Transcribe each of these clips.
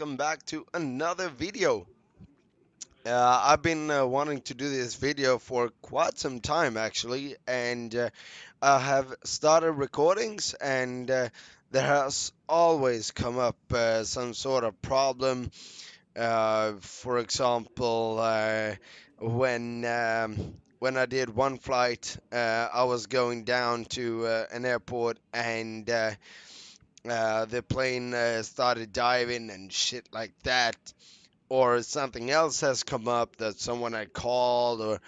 welcome back to another video. I've been wanting to do this video for quite some time actually, and I have started recordings, and there has always come up some sort of problem. For example, when I did one flight, I was going down to an airport, and the plane started diving and shit like that, or something else has come up that someone had called or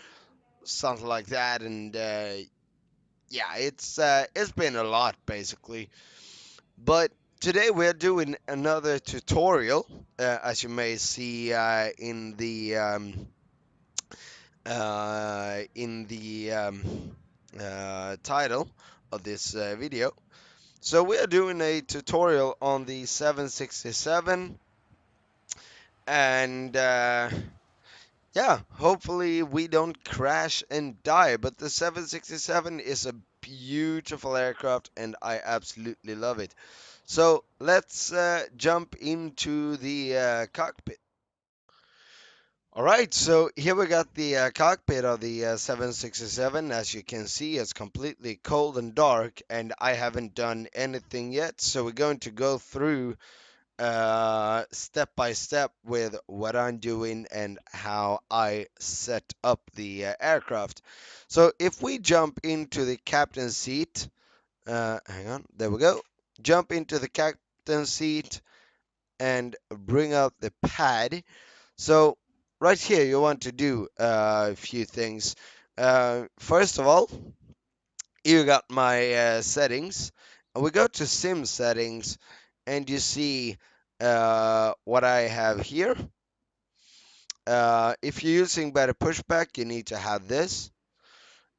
something like that, and yeah, it's been a lot basically. But today we're doing another tutorial, as you may see in the title of this video. So we are doing a tutorial on the 767, and yeah, hopefully we don't crash and die. But the 767 is a beautiful aircraft, and I absolutely love it. So let's jump into the cockpit. All right, so here we got the cockpit of the 767. As you can see, it's completely cold and dark, and I haven't done anything yet. So we're going to go through step by step with what I'm doing and how I set up the aircraft. So if we jump into the captain's seat, hang on, there we go. Jump into the captain's seat and bring out the pad. So right here, you want to do a few things. First of all, you got my settings. We go to sim settings, and you see what I have here. If you're using better pushback, you need to have this.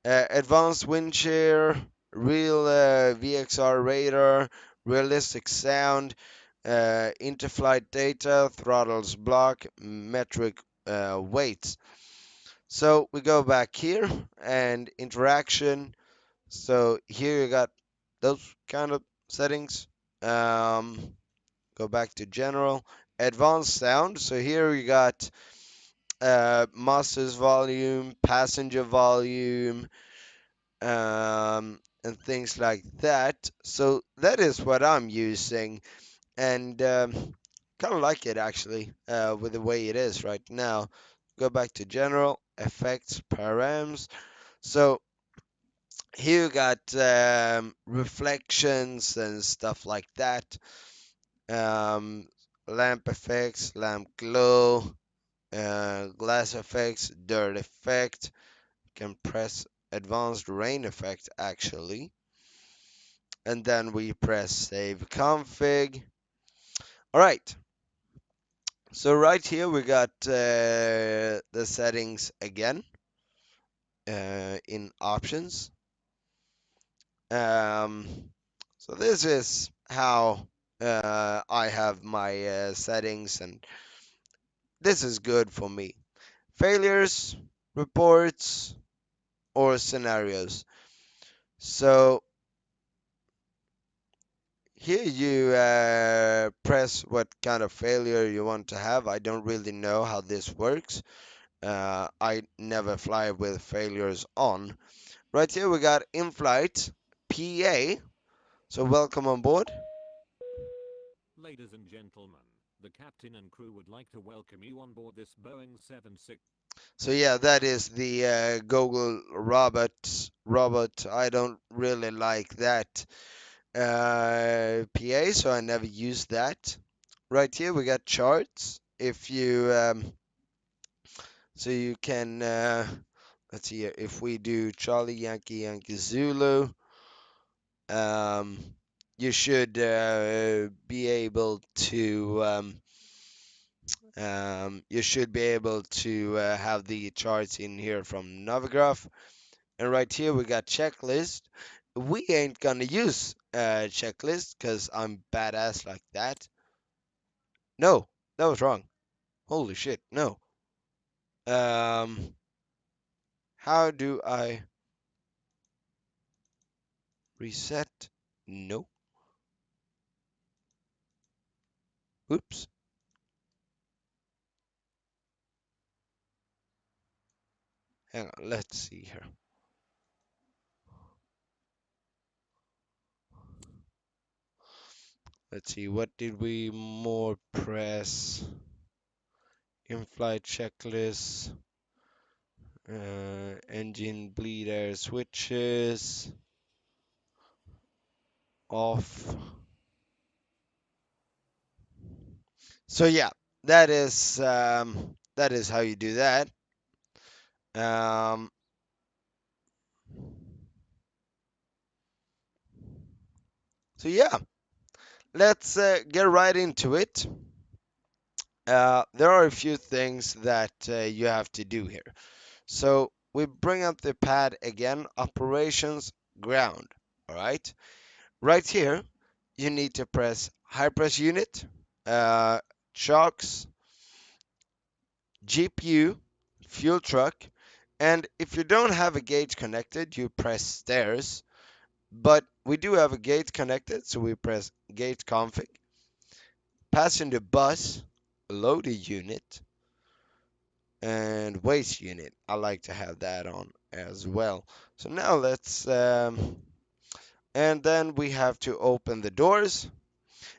Advanced wind shear, real VXR radar, realistic sound, interflight data, throttles block, metric weights. So we go back here and interaction. So here you got those kind of settings. Go back to general, advanced sound. So here you got master's volume, passenger volume, and things like that. So that is what I'm using, and kind of like it actually with the way it is right now. Go back to general, effects, params. So here you got reflections and stuff like that. Um, lamp effects, lamp glow, glass effects, dirt effect. Can press advanced rain effect actually, and then we press save config. All right. So right here we got the settings again in options. Um, so this is how I have my settings, and this is good for me. Failures, reports, or scenarios. So here you press what kind of failure you want to have. I don't really know how this works. I never fly with failures on. Right here we got in-flight PA. So welcome on board. Ladies and gentlemen, the captain and crew would like to welcome you on board this Boeing 76. So yeah, that is the Google robot. I don't really like that PA, so I never use that. Right here we got charts. If you so you can let's see here. If we do Charlie Yankee Yankee Zulu, um, you should be able to have the charts in here from Navigraph. And right here we got checklist. We ain't gonna use checklist because I'm badass like that. No, that was wrong. Holy shit, no. Um, how do I reset? No. Oops. Hang on, let's see here. Let's see, what did we more press? In-flight checklist, engine bleed air switches, off. So yeah, that is how you do that. Um, so yeah, let's get right into it. There are a few things that you have to do here. So we bring up the pad again, operations ground. All right. Right here, you need to press high press unit, uh, chocks, GPU, fuel truck, and if you don't have a gauge connected, you press stairs. But we do have a gauge connected, so we press gauge config, passenger bus, loader unit, and waste unit. I like to have that on as well. So now and then we have to open the doors.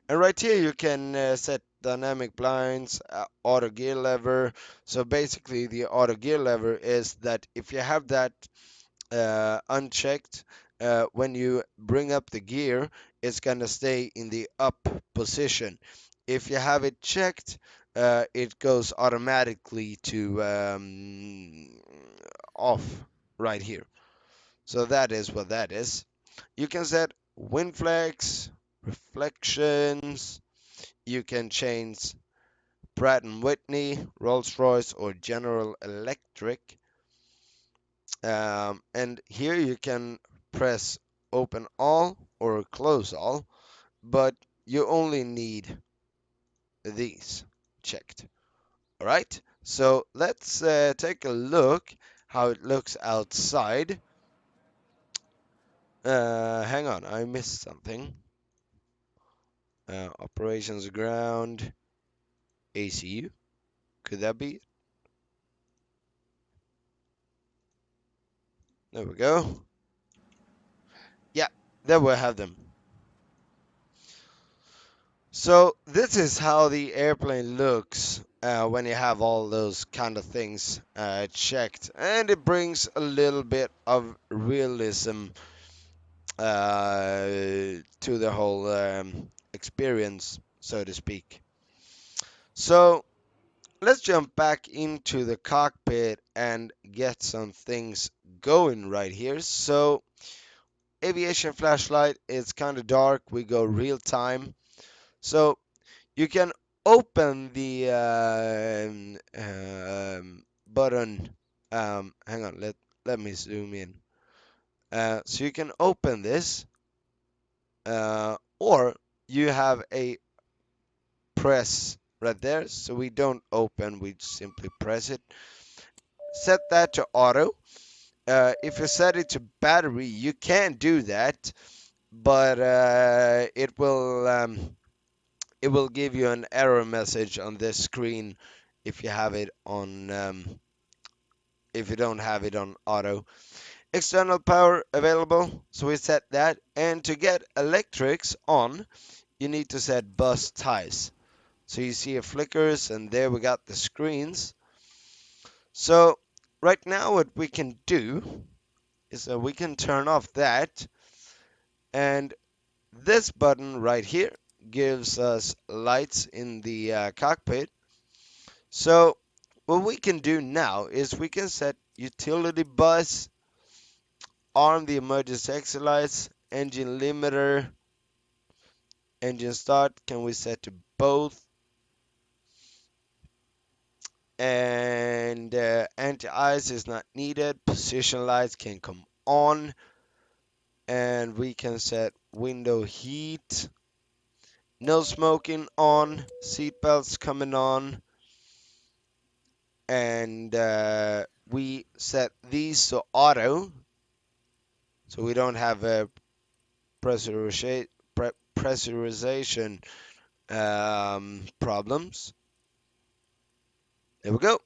And right here you can set dynamic blinds, auto gear lever. So basically the auto gear lever is that if you have that unchecked, when you bring up the gear, it's gonna stay in the up position. If you have it checked, it goes automatically to off right here. So that is what that is. You can set wind flex, reflections. You can change Pratt& and Whitney, Rolls-Royce, or General Electric. And here you can press open all or close all, but you only need these checked. All right, so let's take a look how it looks outside. Hang on, I missed something. Operations ground, ACU. Could that be it? There we go. Yeah, there we have them. So this is how the airplane looks when you have all those kind of things checked, and it brings a little bit of realism to the whole experience, so to speak. So let's jump back into the cockpit and get some things going right here. So aviation flashlight is kind of dark. We go real time. So you can open the button. Hang on, let me zoom in. So you can open this, or you have a press right there. So we don't open, we simply press it. Set that to auto. If you set it to battery, you can do that, but it will give you an error message on this screen if you have it on if you don't have it on auto. External power available, so we set that. And to get electrics on, you need to set bus ties. So you see it flickers, and there we got the screens. So right now what we can do is that we can turn off that, and this button right here gives us lights in the cockpit. So what we can do now is we can set utility bus, arm the emergency exit lights, engine limiter, engine start can we set to both, and anti-ice is not needed. Position lights can come on, and we can set window heat, no smoking on, seat belts coming on, and we set these to auto, so we don't have a pressurization problems. There we go.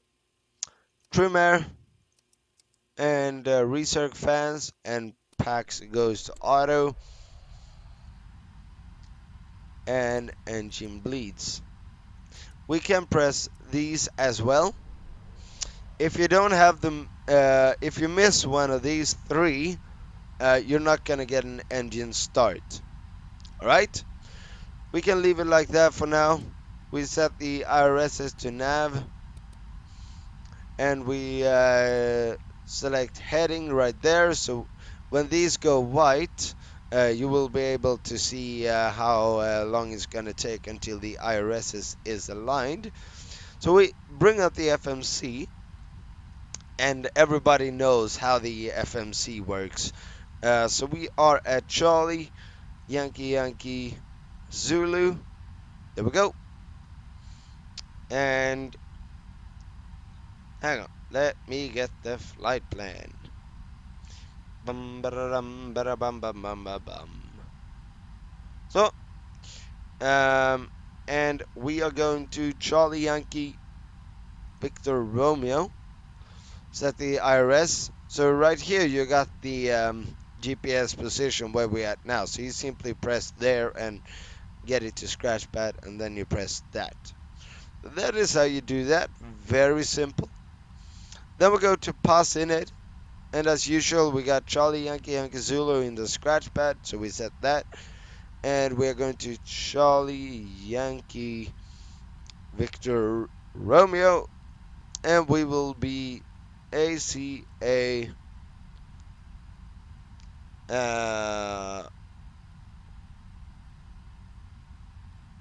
Trim air, and recirc fans and packs goes to auto, and engine bleeds. We can press these as well. If you don't have them, if you miss one of these three, you're not gonna get an engine start. Alright? We can leave it like that for now. We set the IRSs to nav, and we select heading right there. So when these go white, you will be able to see how long it's going to take until the IRS is aligned. So we bring up the FMC, and everybody knows how the FMC works. So we are at Charlie, Yankee, Yankee, Zulu. There we go. And hang on, let me get the flight plan. Bum, ba-da-dum, ba-da-bum, bum, bum, bum, bum. So, um, and we are going to Charlie Yankee Victor Romeo. Set the IRS. So right here you got the GPS position where we're at now. So you simply press there and get it to scratchpad, and then you press that. That is how you do that. Very simple. Then we go to pass in it. And as usual, we got Charlie Yankee Yankee Zulu in the scratchpad. So we set that. And we're going to Charlie Yankee Victor Romeo, and we will be ACA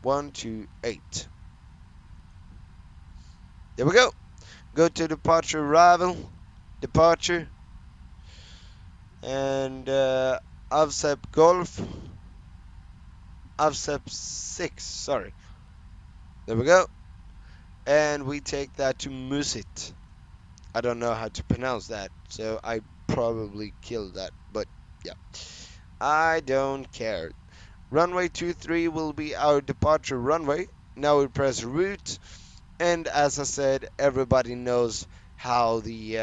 128. There we go. Go to departure arrival, departure, and AVSEP Golf, AVSEP 6, sorry. There we go. And we take that to Musit. I don't know how to pronounce that, so I probably killed that, but yeah. I don't care. Runway 23 will be our departure runway. Now we press route, and as I said, everybody knows how the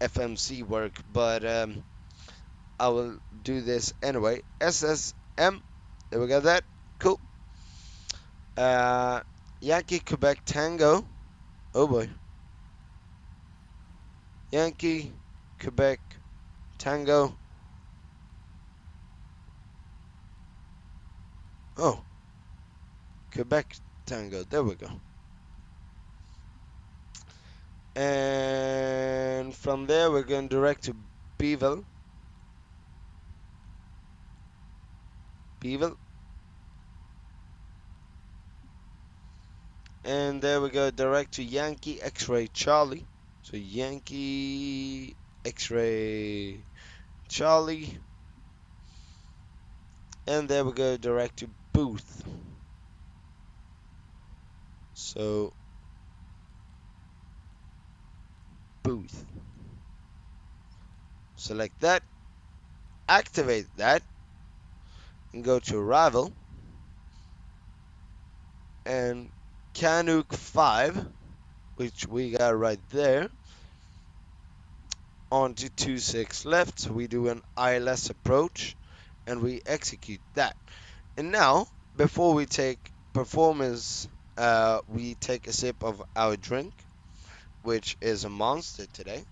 FMC work, but I will do this anyway. SSM, there we got that. Cool. Uh, Yankee Quebec Tango. Oh boy. Yankee Quebec Tango. Oh, Quebec Tango. There we go. And from there, we're going direct to Beeville. Beeville. And there we go, direct to Yankee X-Ray Charlie. So Yankee X-Ray Charlie. And there we go, direct to Booth. So Booth. Select that, activate that, and go to Arrival. And Canuck 5, which we got right there, onto 26 left. So we do an ILS approach, and we execute that. And now, before we take performance, we take a sip of our drink, which is a monster today.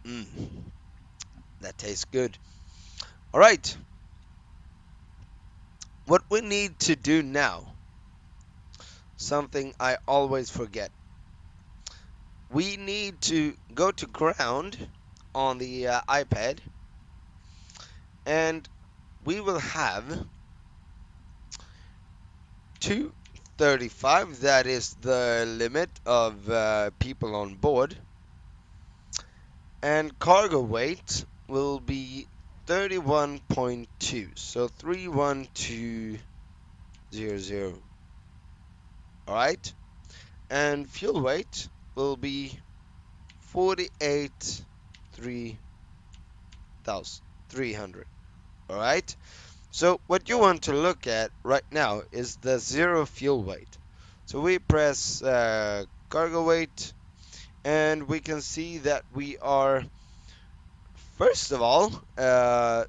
Mm, that tastes good. All right. What we need to do now, something I always forget. We need to go to ground on the iPad, and we will have 235. That is the limit of people on board. And cargo weight will be 31.2, so 31200. All right, and fuel weight will be 48,300. All right, so what you want to look at right now is the zero fuel weight. So we press cargo weight, and we can see that we are, first of all, the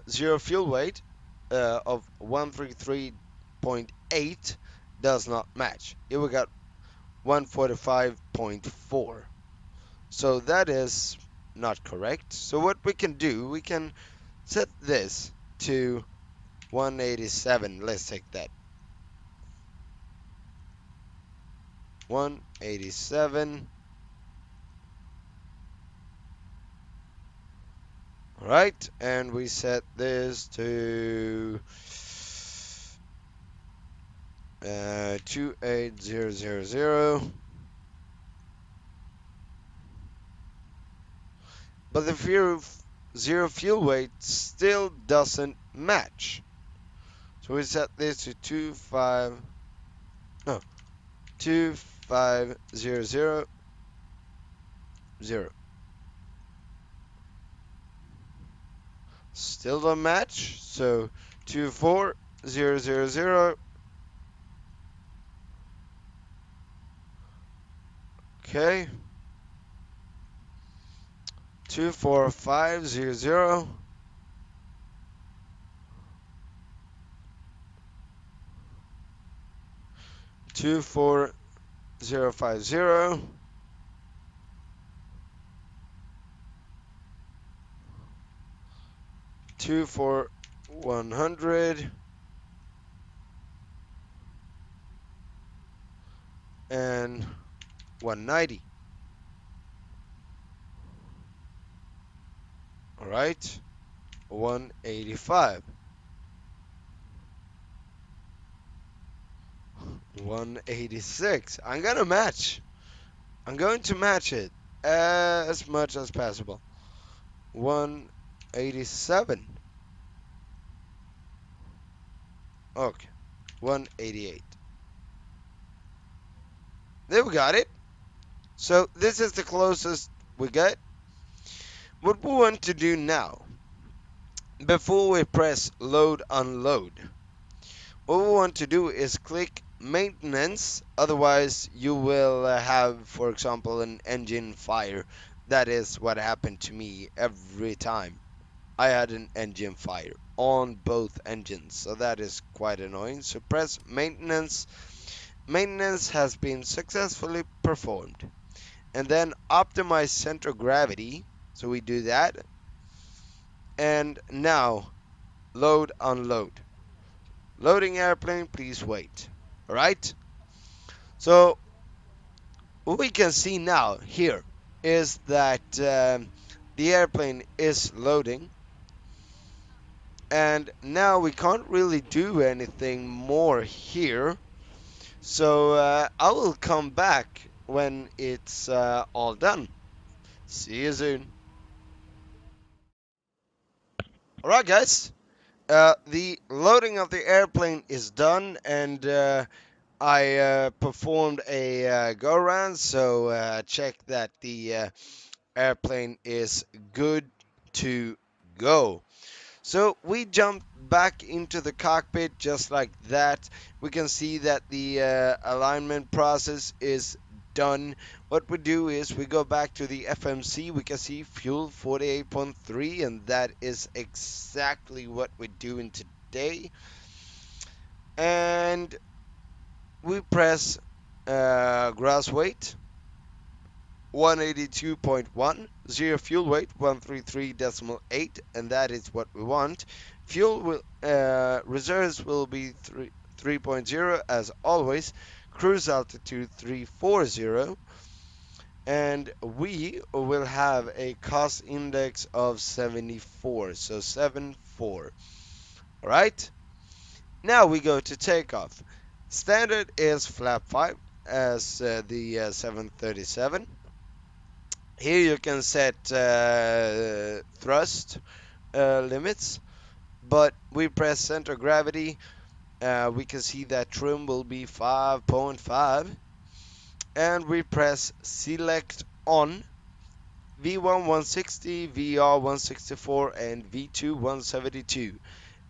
zero fuel weight of 133.8 does not match. Here we got 145.4. So that is not correct. So what we can do, we can set this to 187. Let's take that. 187. Alright, and we set this to 28000. But the zero fuel weight still doesn't match. So we set this to 25000. Still don't match. So 24000. Okay. 24500. 24050. 24100. And 190. Alright. 185. 186. I'm gonna match. I'm going to match it as much as possible. 187. Okay. 188. There we got it. So this is the closest we get. What we want to do now, before we press load unload, what we want to do is click maintenance. Otherwise you will have, for example, an engine fire. That is what happened to me every time. I had an engine fire on both engines, so that is quite annoying. So press maintenance. Maintenance has been successfully performed. And then optimize center gravity. So we do that. And now load unload. Loading airplane, please wait. Alright? So what we can see now here is that the airplane is loading. And now we can't really do anything more here. So I will come back when it's all done. See you soon. Alright guys, the loading of the airplane is done, and I performed a go around, so check that the airplane is good to go. So we jump back into the cockpit just like that. We can see that the alignment process is done. What we do is we go back to the FMC. We can see fuel 48.3, and that is exactly what we're doing today. And we press gross weight 182.1, zero fuel weight 133.8, and that is what we want. Fuel will reserves will be 3.0 as always. Cruise altitude 340, and we will have a cost index of 74, so 74. All right. Now we go to takeoff. Standard is flap 5 as the 737. Here you can set thrust limits, but we press center gravity. We can see that trim will be 5.5, and we press select on V1 160, VR 164, and V2 172.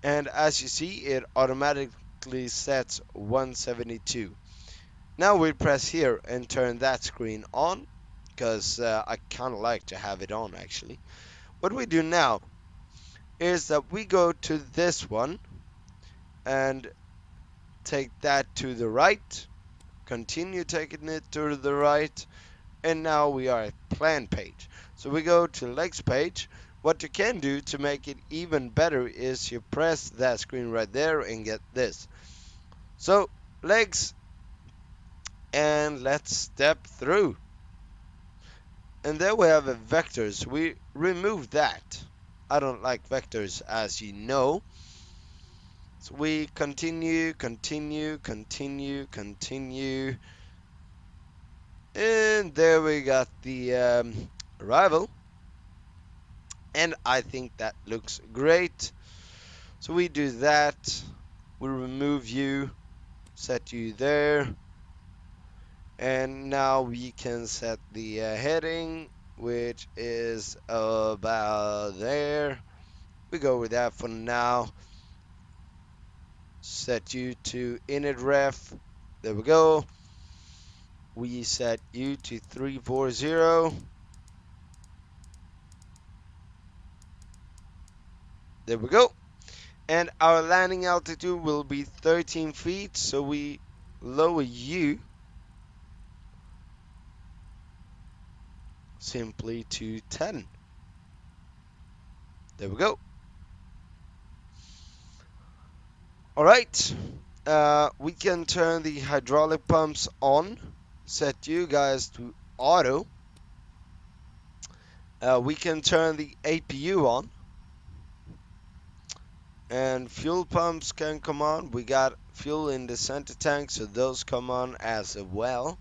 And as you see, it automatically sets 172. Now we press here and turn that screen on, because I kind of like to have it on actually. What we do now is that we go to this one and take that to the right, continue taking it to the right, and now we are at plan page. So we go to legs page. What you can do to make it even better is you press that screen right there and get this. So legs, and let's step through. And there we have a vectors. We remove that. I don't like vectors, as you know. So we continue, continue, continue, continue. And there we got the arrival. And I think that looks great. So we do that. We remove you, set you there. And now we can set the heading, which is about there. We go with that for now. Set you to init ref. There we go. We set you to 340. There we go. And our landing altitude will be 13 feet. So we lower you simply to 10. There we go. All right. We can turn the hydraulic pumps on. Set you guys to auto. We can turn the APU on. And fuel pumps can come on. We got fuel in the center tank, so those come on as well.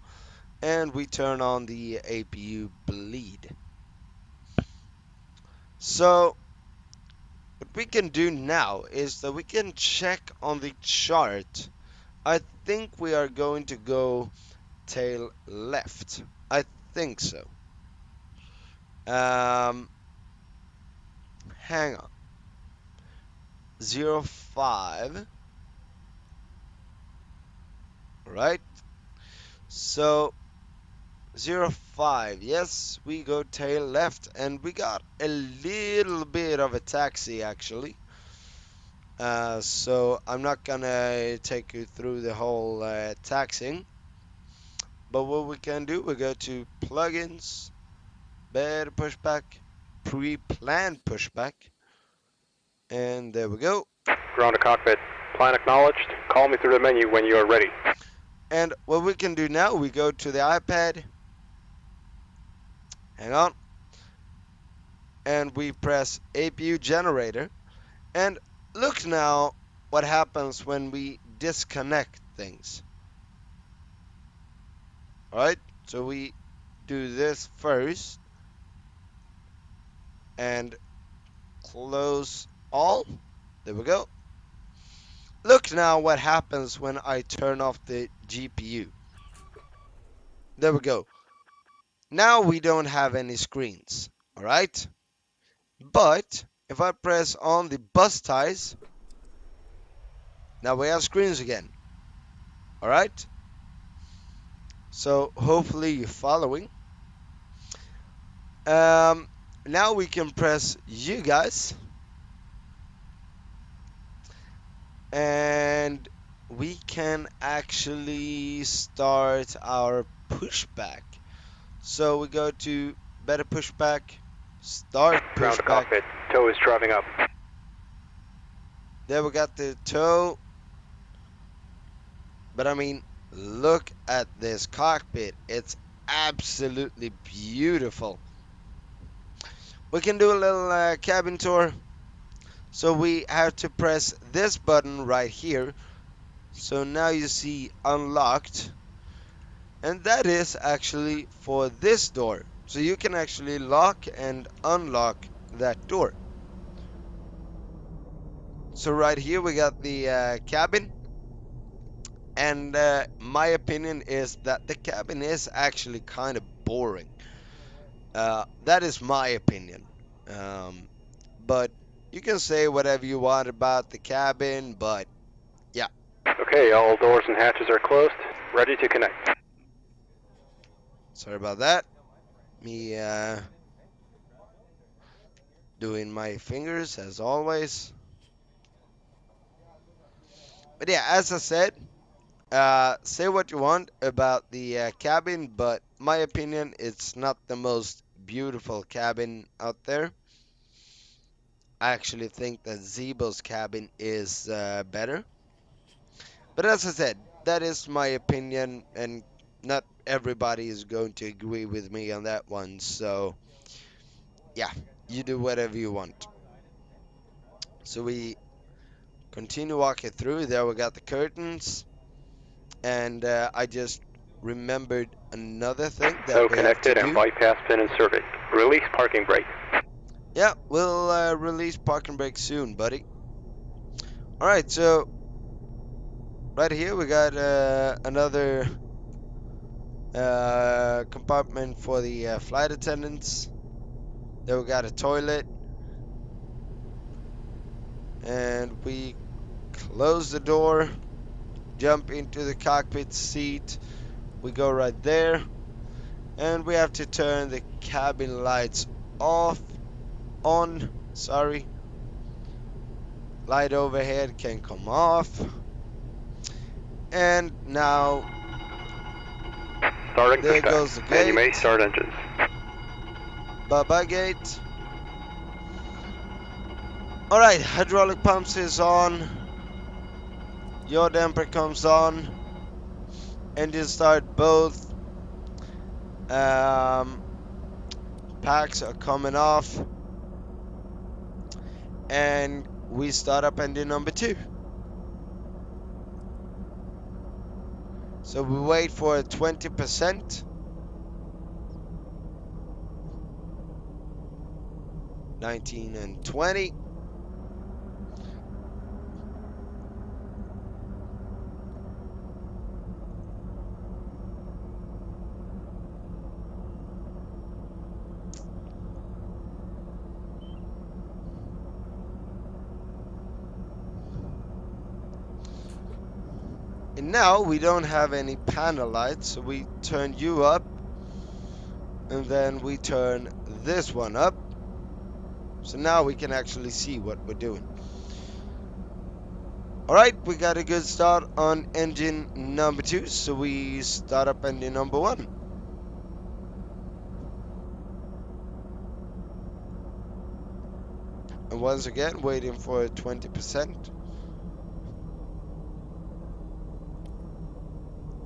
And we turn on the APU bleed. So what we can do now is that we can check on the chart. I think we are going to go tail left. I think so. Hang on. 05. Right? So 05. Yes, we go tail left, and we got a little bit of a taxi actually. So I'm not gonna take you through the whole taxing. But what we can do, we go to plugins, better pushback, pre-planned pushback, and there we go. Ground to cockpit. Plan acknowledged. Call me through the menu when you are ready. And what we can do now, we go to the iPad. Hang on. And we press APU generator. And look now what happens when we disconnect things. Alright, so we do this first. And close all. There we go. Look now what happens when I turn off the GPU. There we go. Now we don't have any screens. Alright. But if I press on the bus ties, now we have screens again. Alright. So hopefully you're following. Now we can press you guys. And we can actually start our pushback. So we go to better pushback, start Ground to pushback. cockpit. Tow is driving up. There we got the tow. But I mean, look at this cockpit. It's absolutely beautiful. We can do a little cabin tour. So we have to press this button right here. So now you see unlocked. And that is actually for this door. So you can actually lock and unlock that door. So right here we got the cabin. And my opinion is that the cabin is actually kind of boring. That is my opinion. But you can say whatever you want about the cabin, but yeah. Okay, all doors and hatches are closed. Ready to connect. Sorry about that. Me doing my fingers as always. But yeah, as I said, say what you want about the cabin, but my opinion, it's not the most beautiful cabin out there. I actually think that Zeebo's cabin is better. But as I said, that is my opinion, and not everybody is going to agree with me on that one. So, yeah, you do whatever you want. So we continue walking through. There we got the curtains, and I just remembered another thing that So we have to connected and do. bypass pin inserted. Release parking brake. Yeah, we'll release parking brake soon, buddy. All right, so right here we got another compartment for the flight attendants. Then we got a toilet, and we close the door, jump into the cockpit seat. We go right there, and we have to turn the cabin lights off, on, sorry. Light overhead can come off. And now, Starting there pushback. goes the And you may gate. start engines. Bye-bye gate. Alright, hydraulic pumps is on. Yaw damper comes on. Engine start both. Packs are coming off. And we start up engine number 2. So we wait for 20%. 19 and 20. And now we don't have any panel lights, so we turn you up. And then we turn this one up. So now we can actually see what we're doing. Alright, we got a good start on engine number 2, so we start up engine number 1. And once again, waiting for 20%.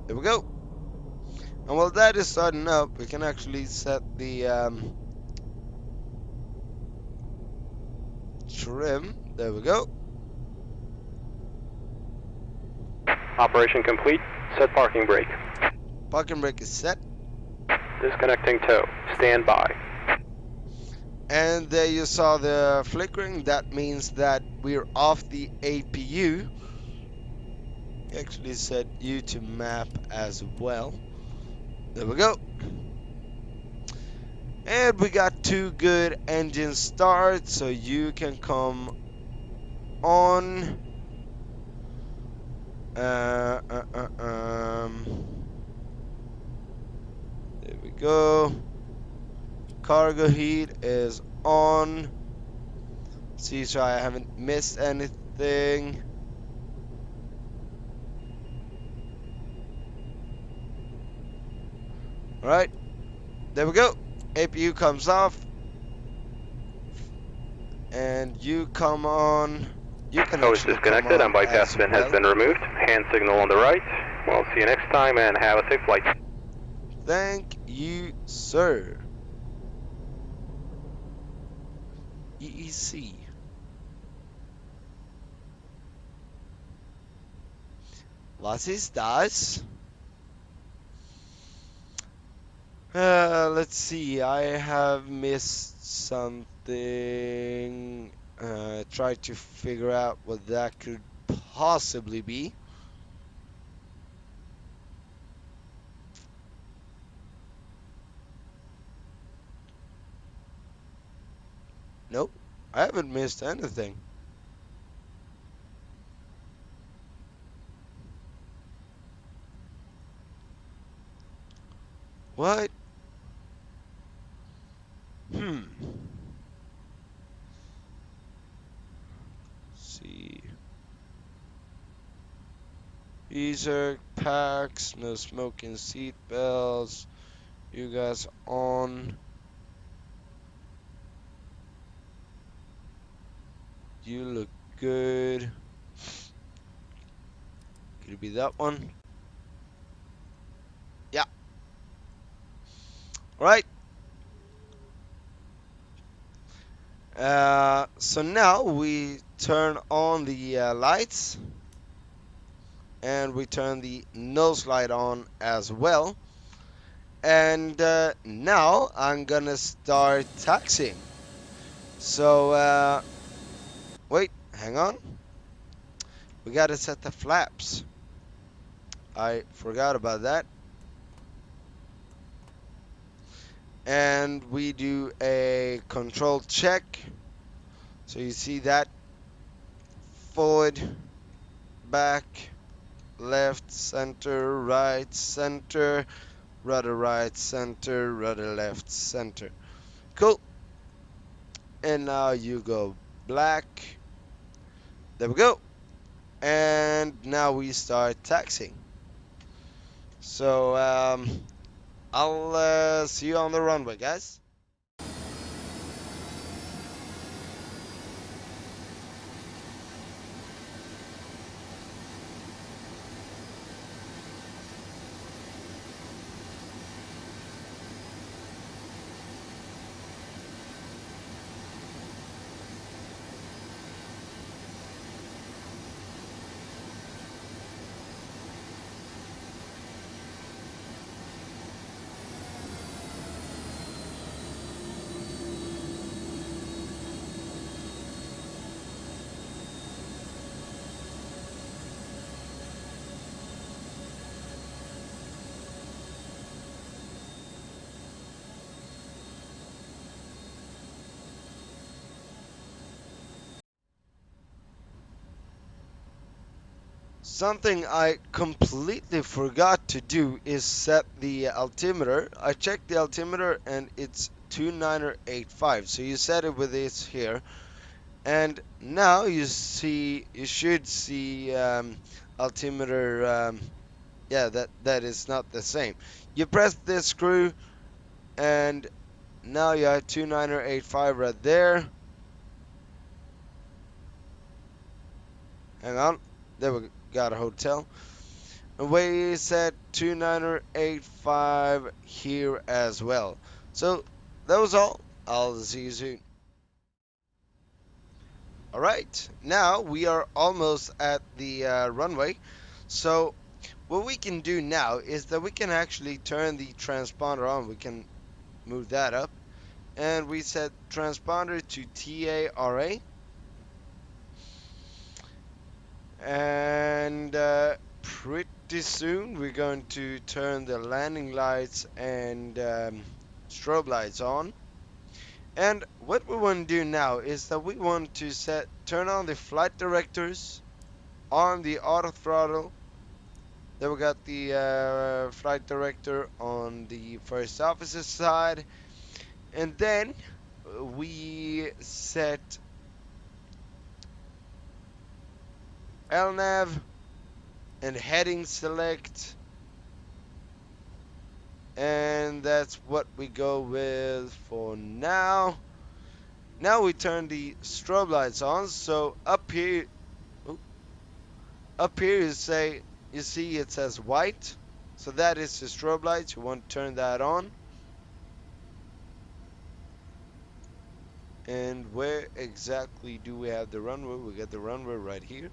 There we go. And while that is starting up, we can actually set the trim. There we go. Operation complete. Set parking brake. Parking brake is set. Disconnecting tow. Stand by. And there you saw the flickering. That means that we're off the APU. Actually set you to map as well. There we go. And we got 2 good engine starts, so you can come on. There we go. Cargo heat is on. See, so I haven't missed anything. Alright, there we go. APU comes off. And you come on. You can Tow is actually come disconnected and on bypass as pin has well. been removed. Hand signal on the right. We'll see you next time and have a safe flight. Thank you, sir. EEC. Was ist das? Let's see. I have missed something. Try to figure out what that could possibly be. Nope. I haven't missed anything. What? Hmm. See. Easer packs, no smoking seat belts. You guys on. You look good. Could it be that one? Yeah. Right. So now we turn on the lights and we turn the nose light on as well. And now I'm gonna start taxiing. So wait, hang on. We gotta set the flaps. I forgot about that. And we do a control check. So you see that forward, back, left, center, right, center, rudder right, center, rudder left, center. Cool. And now you go black. There we go. And now we start taxiing. So I'll see you on the runway, guys. Something I completely forgot to do is set the altimeter. I checked the altimeter and it's 2985. So you set it with this here. And now you should see altimeter. Yeah, that is not the same. You press this screw and now you have 2985 right there. Hang on. There we got a hotel. And we set 2985 here as well. So that was all. I'll see you soon. Alright, now we are almost at the runway. So what we can do now is that we can actually turn the transponder on. We can move that up. And we set transponder to TARA. And pretty soon we're going to turn the landing lights and strobe lights on. And what we want to do now is that we want to turn on the flight directors, on the auto throttle. Then we got the flight director on the first officer side. And then we set LNAV and heading select. And that's what we go with for now. Now we turn the strobe lights on. So up here, you see it says white. So that is the strobe lights. You want to turn that on. And where exactly do we have the runway? We got the runway right here.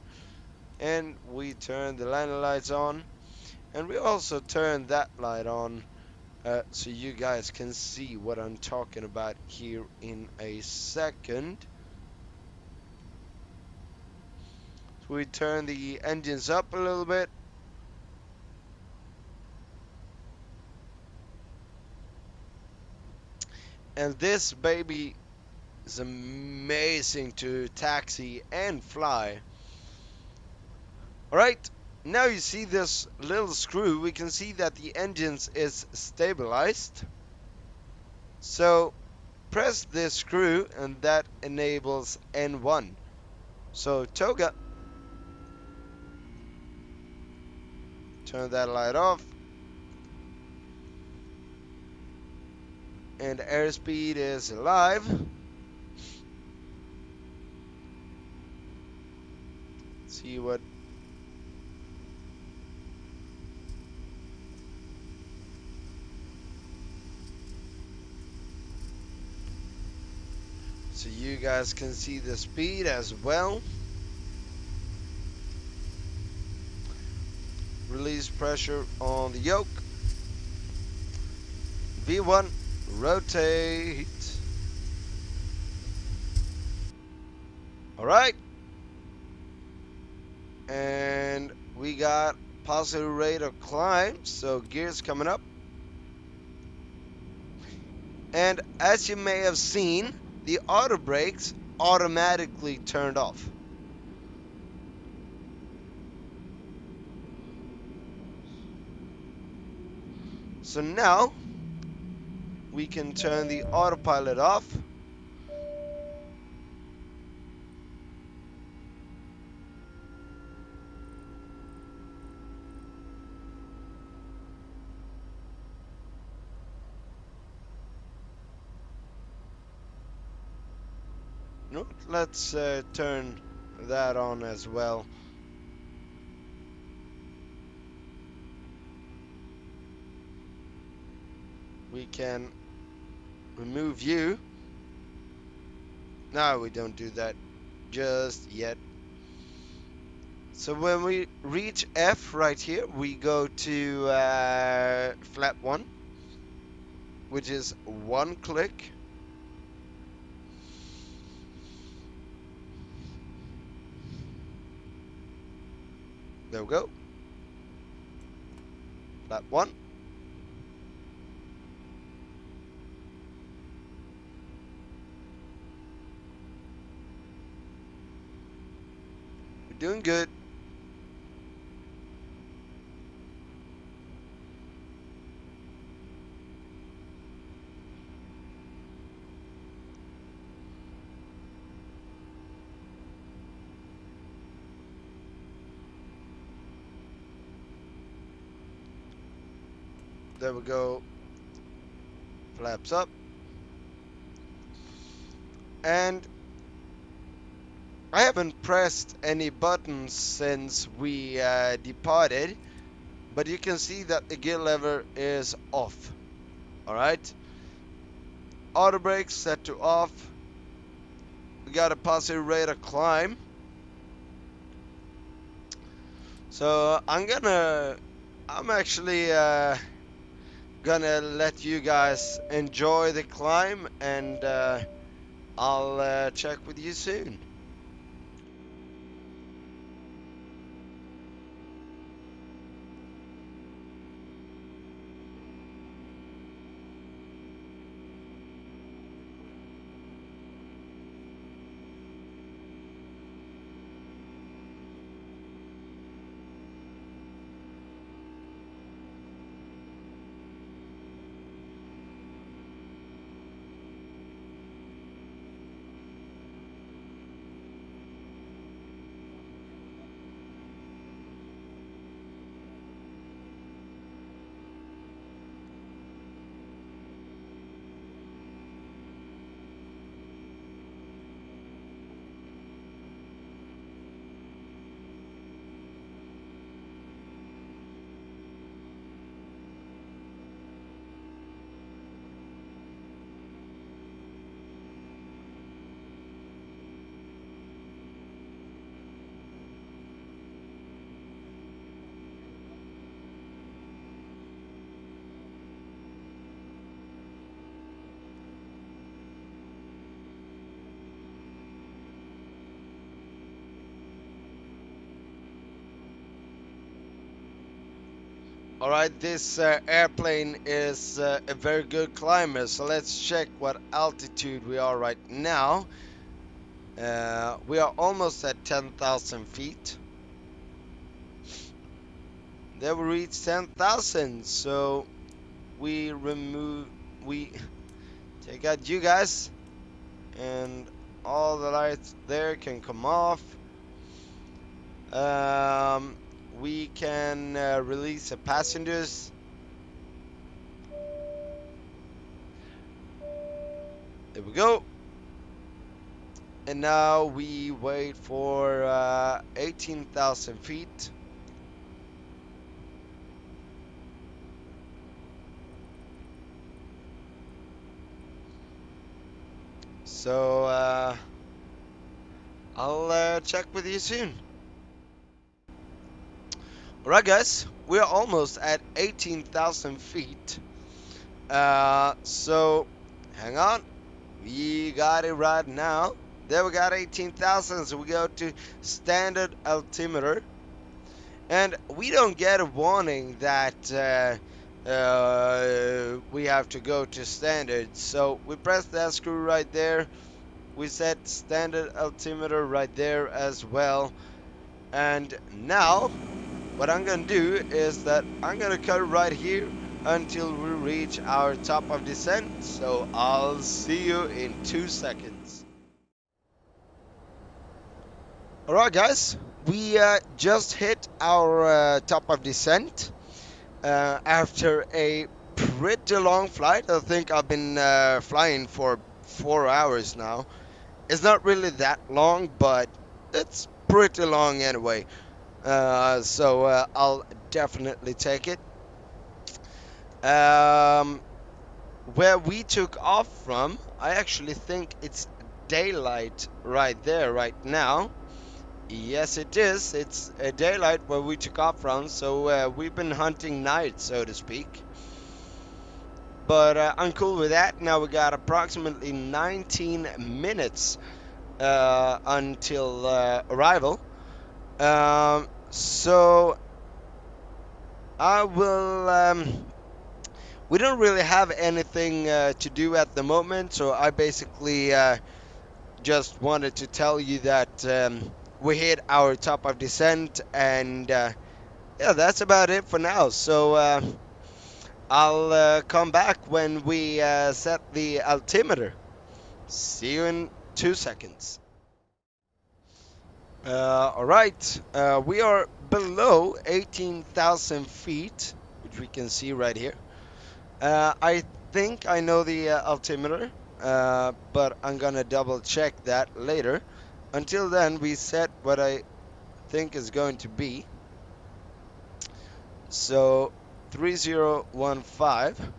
And we turn the landing lights on. And we also turn that light on. So you guys can see what I'm talking about here in a second. So we turn the engines up a little bit. And this baby is amazing to taxi and fly. Alright, now you see this little screw. We can see that the engines is stabilized. So press this screw and that enables N1. So Toga, turn that light off. And airspeed is alive. See what. So you guys can see the speed as well. Release pressure on the yoke. V1, rotate. Alright. And we got positive rate of climb, so gears coming up. And as you may have seen, the auto brakes automatically turned off. So now we can turn the autopilot off. No, let's turn that on as well. We can remove view. No, we don't do that just yet. So when we reach F right here, we go to flap 1, which is one click. There we go. Flap 1. We're doing good. There we go. Flaps up. And I haven't pressed any buttons since we departed, but you can see that the gear lever is off. Alright. Auto brakes set to off. We got a positive rate of climb. So I'm actually gonna let you guys enjoy the climb, and I'll check with you soon. Alright, this airplane is a very good climber, so let's check what altitude we are right now. We are almost at 10,000 feet. There we reached 10,000. So we take out you guys, and all the lights there can come off. We can release the passengers. There we go. And now we wait for 18,000 feet. So I'll check with you soon. Alright guys, we're almost at 18,000 feet. So hang on, we got it right now. There we got 18,000, so we go to standard altimeter. And we don't get a warning that we have to go to standard. So we press that screw right there. We set standard altimeter right there as well. And now what I'm gonna do is that I'm gonna cut right here until we reach our top of descent. So I'll see you in 2 seconds. Alright guys, we just hit our top of descent after a pretty long flight. I think I've been flying for 4 hours now. It's not really that long, but it's pretty long anyway. So I'll definitely take it. Where we took off from, I actually think it's daylight right there, right now. Yes, it is. It's a daylight where we took off from, so we've been hunting night, so to speak. But I'm cool with that. Now we got approximately 19 minutes until arrival. So I will. We don't really have anything to do at the moment, so I basically just wanted to tell you that we hit our top of descent, and yeah, that's about it for now. So I'll come back when we set the altimeter. See you in 2 seconds. Alright, we are below 18,000 feet, which we can see right here. I think I know the altimeter, but I'm gonna double check that later. Until then, we set what I think is going to be. So 3015,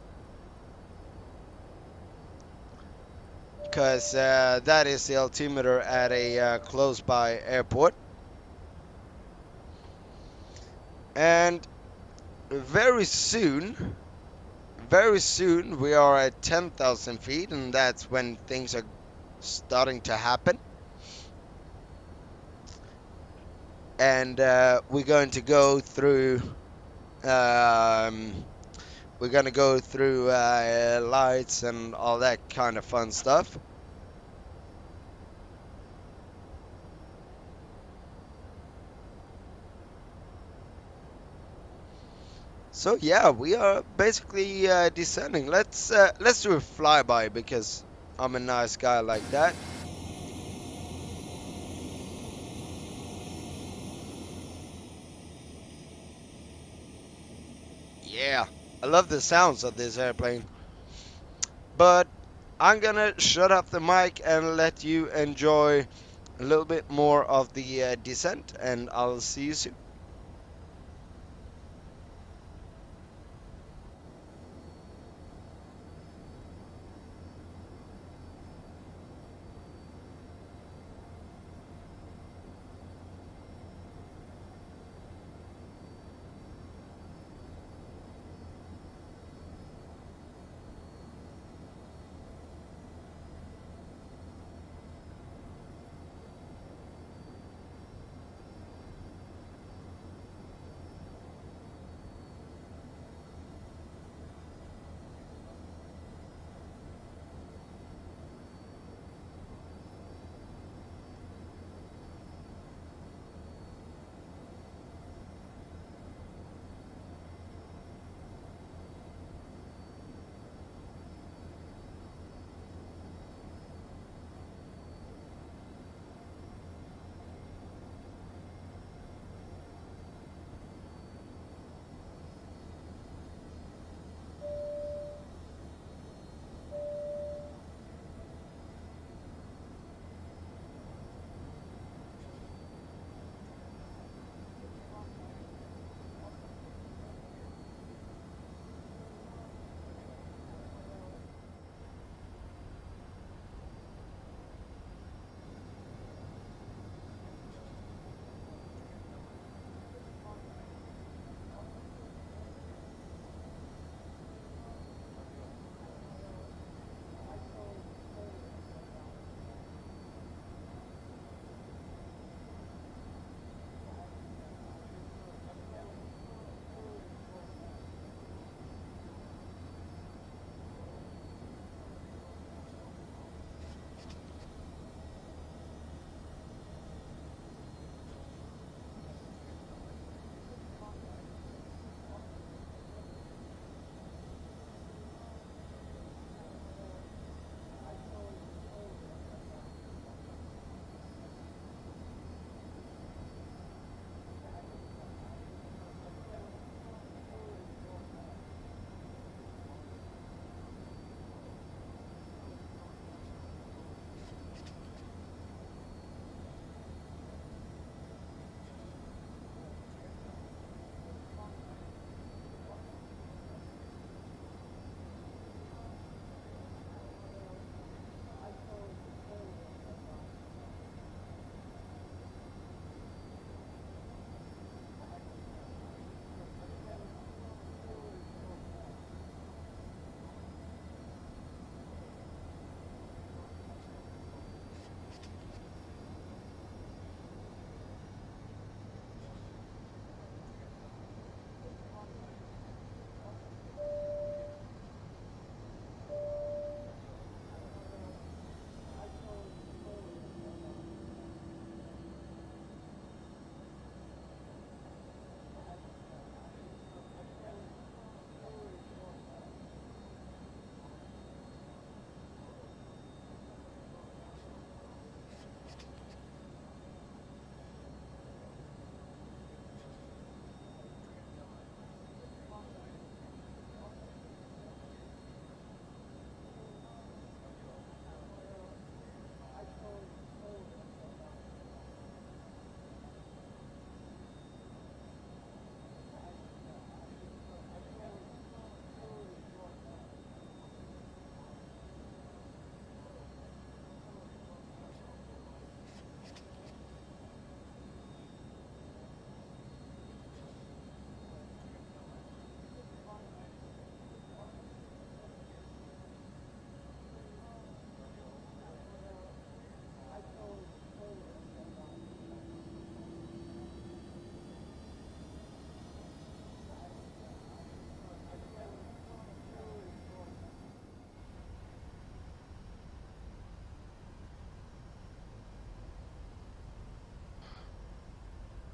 because that is the altimeter at a close by airport. And very soon we are at 10,000 feet, and that's when things are starting to happen. And we're going to go through lights and all that kind of fun stuff. So yeah, we are basically descending. Let's do a flyby because I'm a nice guy like that. Yeah, I love the sounds of this airplane. But I'm gonna shut up the mic and let you enjoy a little bit more of the descent, and I'll see you soon.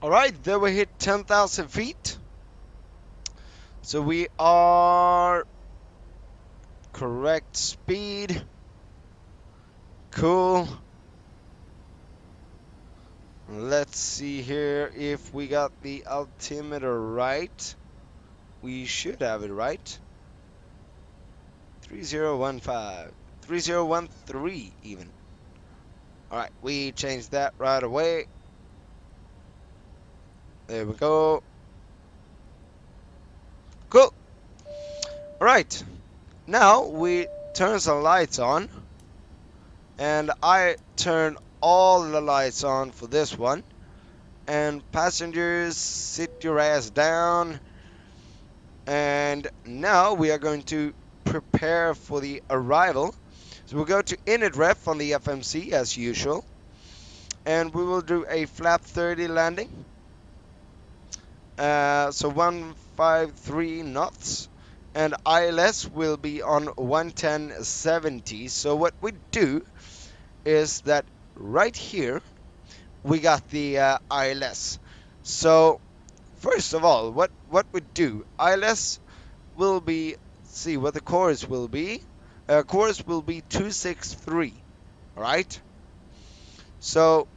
Alright, then we hit 10,000 feet. So we are correct speed. Cool. Let's see here if we got the altimeter right. We should have it right. 3015. 3013 even. Alright, we changed that right away. There we go. Cool. Alright. Now we turn some lights on. And I turn all the lights on for this one. And passengers, sit your ass down. And now we are going to prepare for the arrival. So we'll go to init ref on the FMC as usual. And we will do a flap 30 landing. So 153 knots. And ILS will be on 110.70. So what we do is that right here we got the ILS. So first of all, what we do, ILS will be, see what the chorus will be. Chorus will be 263, right? So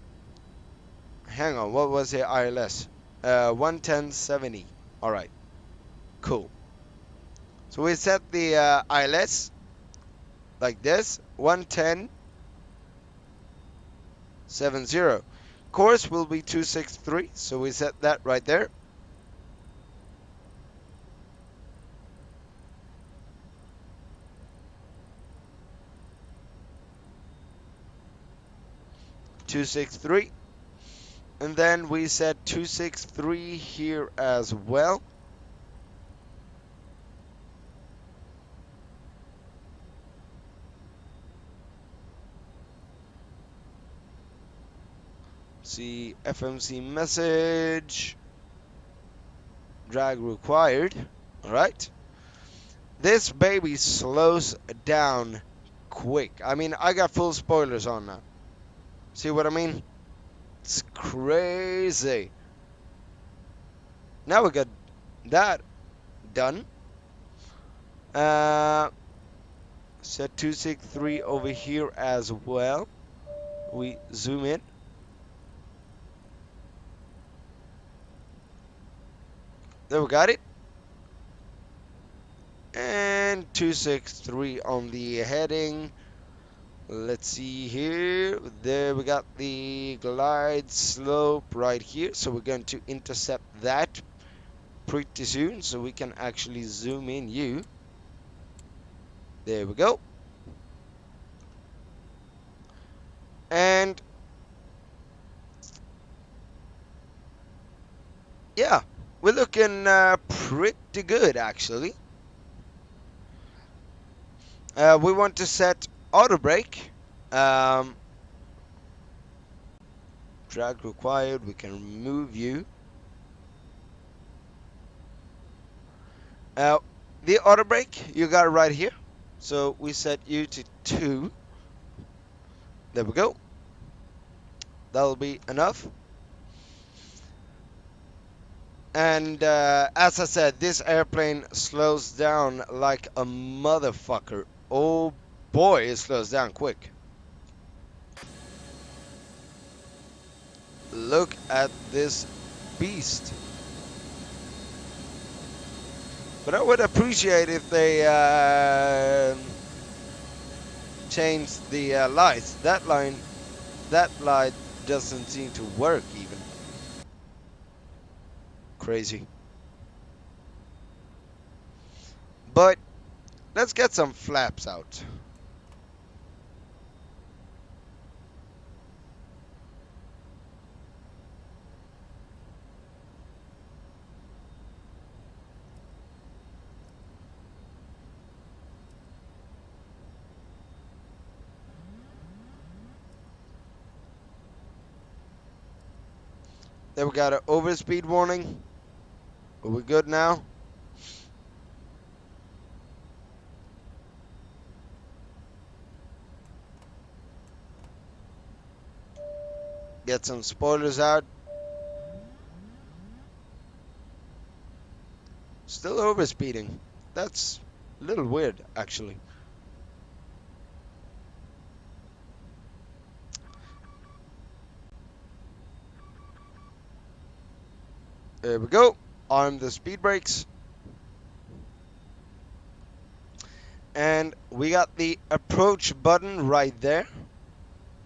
hang on, what was the ILS? 110.70. All right, cool. So we set the ILS like this, 110.70. Chorus will be 263, so we set that right there. .263, and then we set 263 here as well. See FMC message, drag required. All right, this baby slows down quick. I mean, I got full spoilers on now. See what I mean? It's crazy. Now we got that done. Set 263 over here as well. We zoom in. There we got it. And 263 on the heading. Let's see here. There we got the glide slope right here. So we're going to intercept that pretty soon. So we can actually zoom in you. There we go. And yeah, we're looking pretty good actually. We want to set auto brake. Drag required. We can remove you. The auto brake, you got it right here. So we set you to 2. There we go. That'll be enough. And as I said, this airplane slows down like a motherfucker. Oh boy, it slows down quick. Look at this beast. But I would appreciate if they changed the lights. That light doesn't seem to work even. Crazy. But let's get some flaps out. Then we got an overspeed warning. Are we good now? Get some spoilers out. overspeeding. That's a little weird, actually. There we go. Arm the speed brakes. And we got the approach button right there.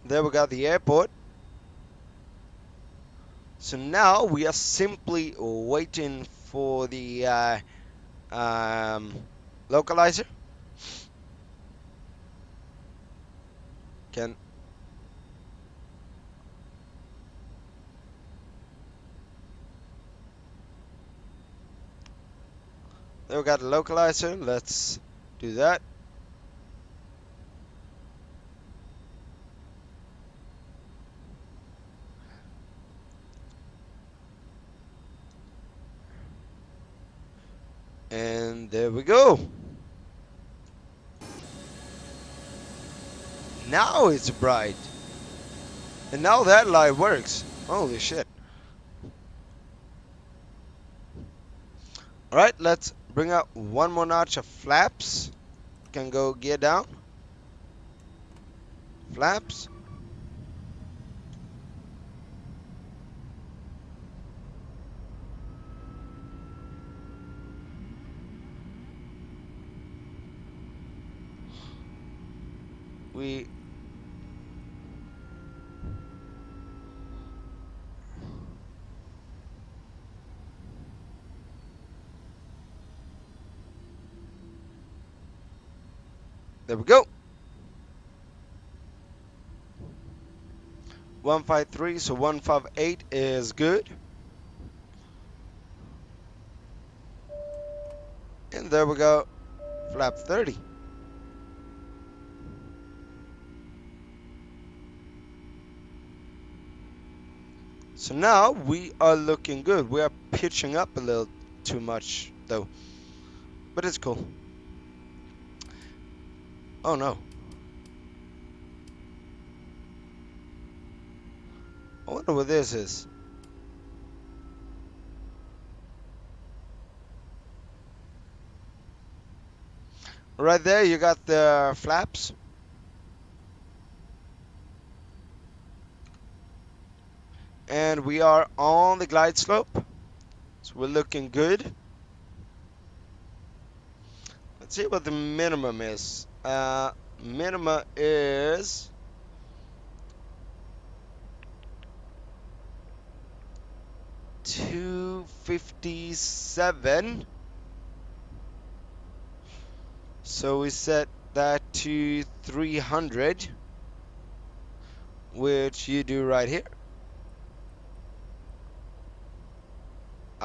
There we got the airport. So now we are simply waiting for the localizer. Can There we got the localizer. Let's do that. And there we go. Now it's bright. And now that light works. Holy shit. Alright, let's bring out one more notch of flaps. Can go gear down. Flaps. We There we go. 153, so 158 is good. And there we go. Flap 30. So now we are looking good. We are pitching up a little too much though. But it's cool. Oh no. I wonder what this is. Right there you got the flaps. And we are on the glide slope. So we're looking good. Let's see what the minimum is. Minimum is 257. So we set that to 300, which you do right here.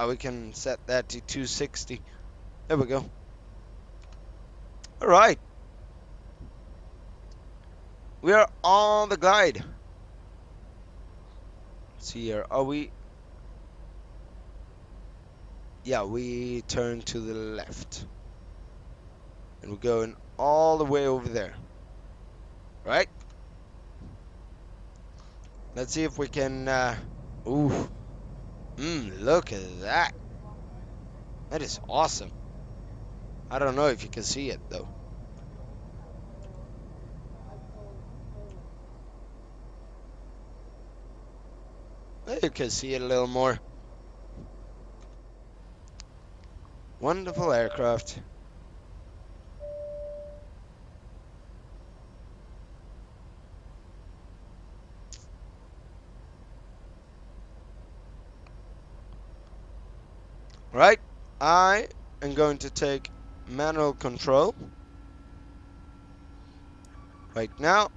We can set that to 260. There we go. All right. We are on the glide. Let's see here. Are we? Yeah, we turn to the left. And we're going all the way over there. Right? Let's see if we can... Ooh. Look at that. That is awesome. I don't know if you can see it, though. You can see it a little more. Wonderful aircraft. Right, I am going to take manual control right now.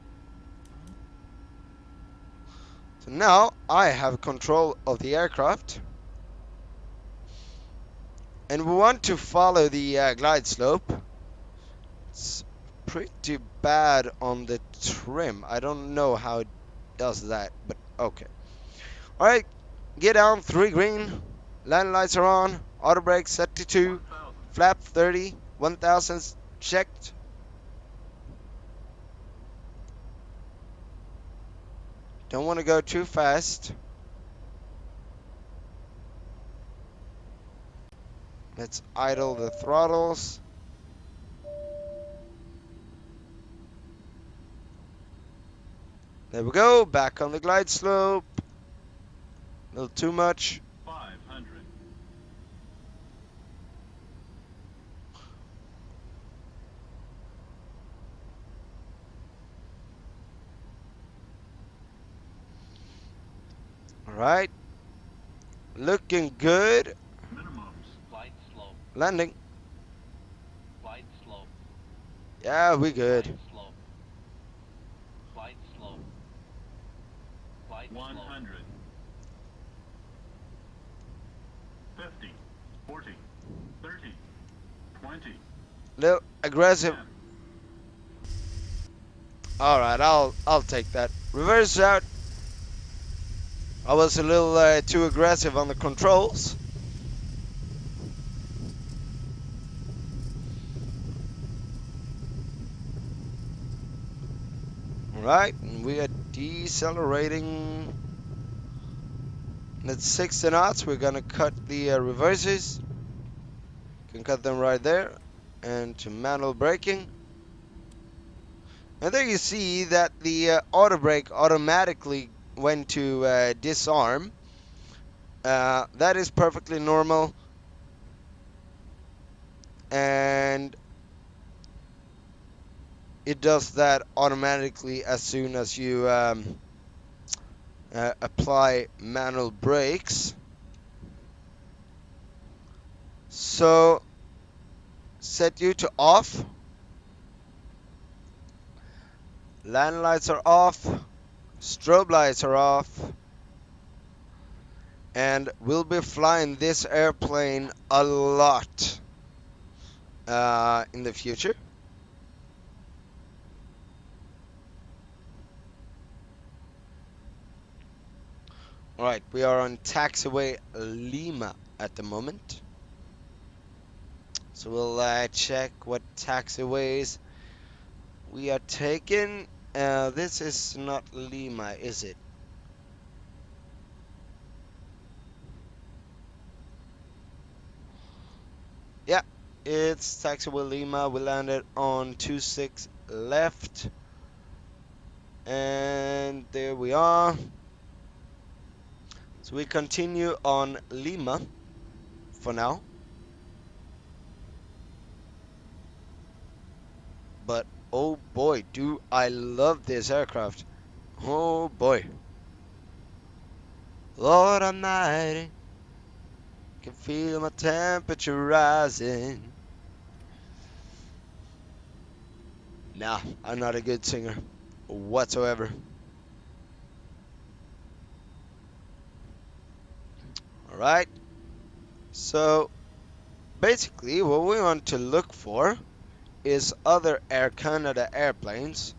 So now I have control of the aircraft. And we want to follow the glide slope. It's pretty bad on the trim. I don't know how it does that, but okay. Alright, get down, 3 green. Landing lights are on. Auto brake set to 2. Flap 30. 1000 checked. Don't want to go too fast. Let's idle the throttles. There we go, back on the glide slope. A little too much. 500. All right. Looking good. Minimums. Glide slope. Landing. Glide slope. Yeah, we good. Glide slope. Glide slope. Glide slope. 100. 50. 40. 30. 20. Little aggressive. 10. All right, I'll take that. Reverse out. I was a little too aggressive on the controls. All right, and we are decelerating. At 60 knots, we're gonna cut the reverses. Can cut them right there, and to manual braking. And there you see that the auto brake automatically went to disarm. That is perfectly normal, and it does that automatically as soon as you apply manual brakes. So set you to off. Land lights are off. Strobe lights are off. And we'll be flying this airplane a lot in the future. Alright, we are on taxiway Lima at the moment. So we'll check what taxiways we are taking. This is not Lima, is it? Yeah, it's taxiway Lima. We landed on 26 left. And there we are. So we continue on Lima for now. But oh boy, do I love this aircraft. Oh boy. Lord Almighty, can feel my temperature rising. Nah, I'm not a good singer whatsoever. Alright. So basically what we want to look for is other Air Canada airplanes.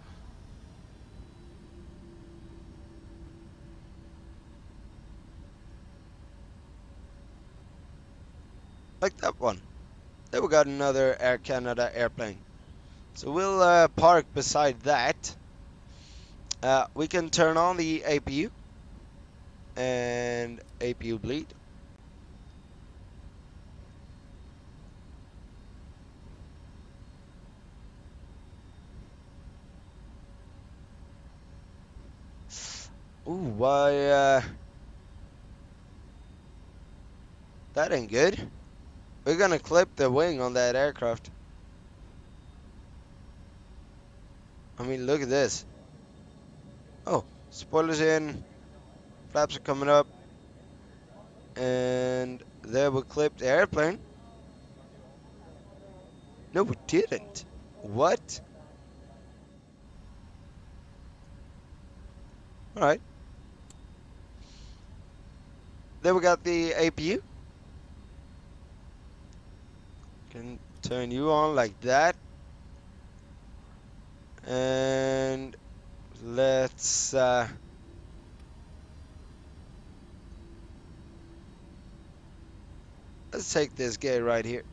Like that one. There we got another Air Canada airplane. So we'll park beside that. We can turn on the APU and APU bleed. Ooh, why that ain't good. We're gonna clip the wing on that aircraft. I mean, look at this. Oh, spoilers in. Flaps are coming up. And there we clipped the airplane. No, we didn't. What? Alright. Then we got the APU. Can turn you on like that. And let's take this guy right here.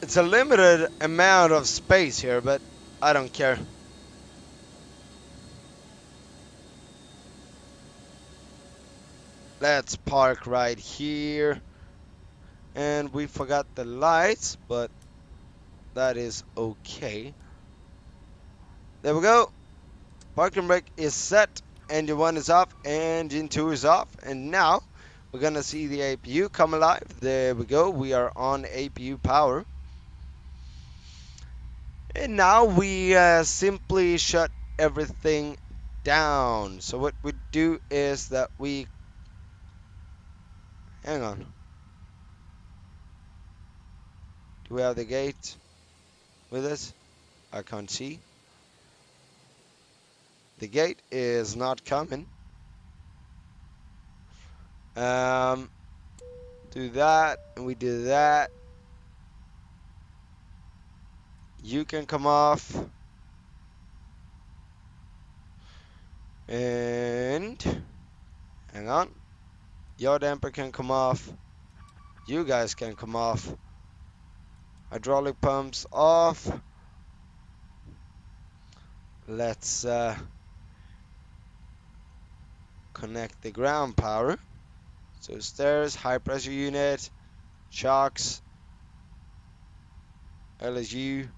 It's a limited amount of space here, but I don't care. Let's park right here. And we forgot the lights, but that is okay. There we go. Parking brake is set. Engine 1 is off. Engine 2 is off. And now we're going to see the APU come alive. There we go. We are on APU power. And now we simply shut everything down. So what we do is that we... Hang on. Do we have the gate with us? I can't see. The gate is not coming. Do that, and we do that. You can come off. And hang on. Your damper can come off. You guys can come off. Hydraulic pumps off. Let's connect the ground power. So stairs, high pressure unit, shocks, LSU,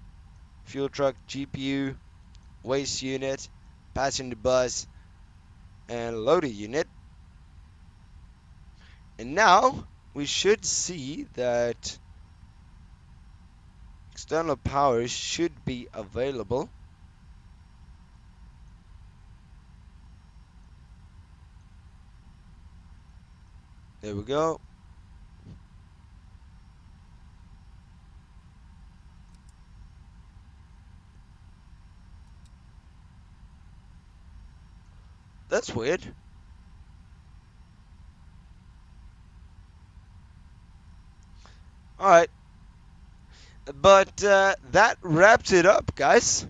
fuel truck, GPU, waste unit, passenger bus, and loader unit. And now we should see that external power should be available. There we go. That's weird. Alright. But that wraps it up, guys.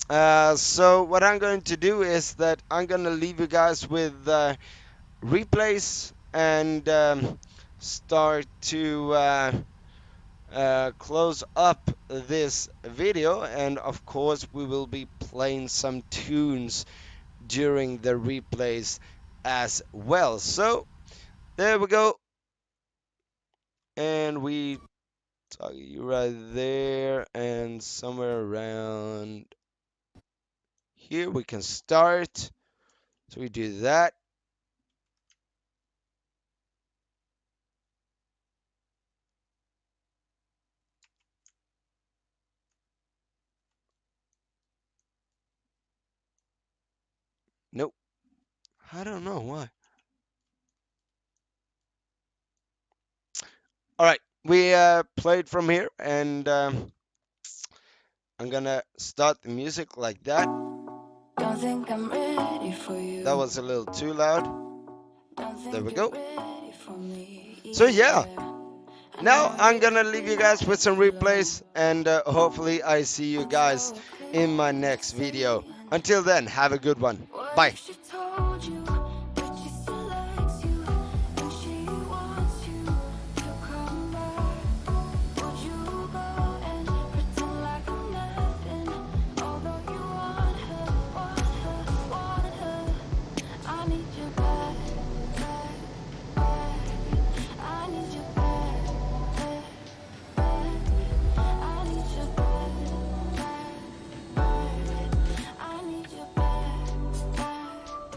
So what I'm going to do is that I'm going to leave you guys with replays and start to close up this video. And of course we will be playing some tunes during the replays as well. So there we go. And we target you right there, and somewhere around here we can start. So we do that. Nope. I don't know why. Alright, we played from here, and I'm gonna start the music like that. Don't think I'm ready for you. That was a little too loud. Don't think There we you're go. ready for me So yeah, either. now I'm gonna leave you guys with some replays, and hopefully I see you guys in my next video. Until then, have a good one. What Bye. if she told you that she still likes you and she wants you to come back? Would you go and pretend like I'm nothing? Although you want her, want her, want her. I need you back, back, back. I need you back, back, back. I need you back, back, back. I need you back, back,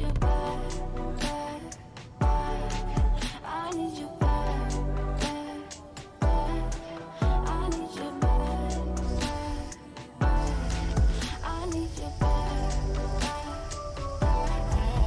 you back, back, back. I need you back, back, back. I need you back, back, back. I need you back, back, back.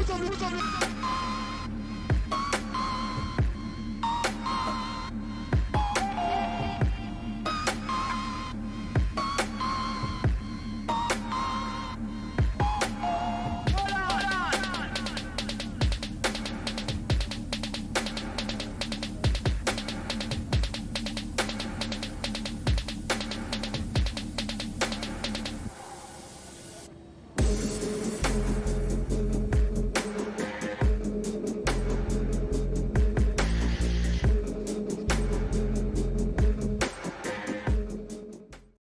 I need you back.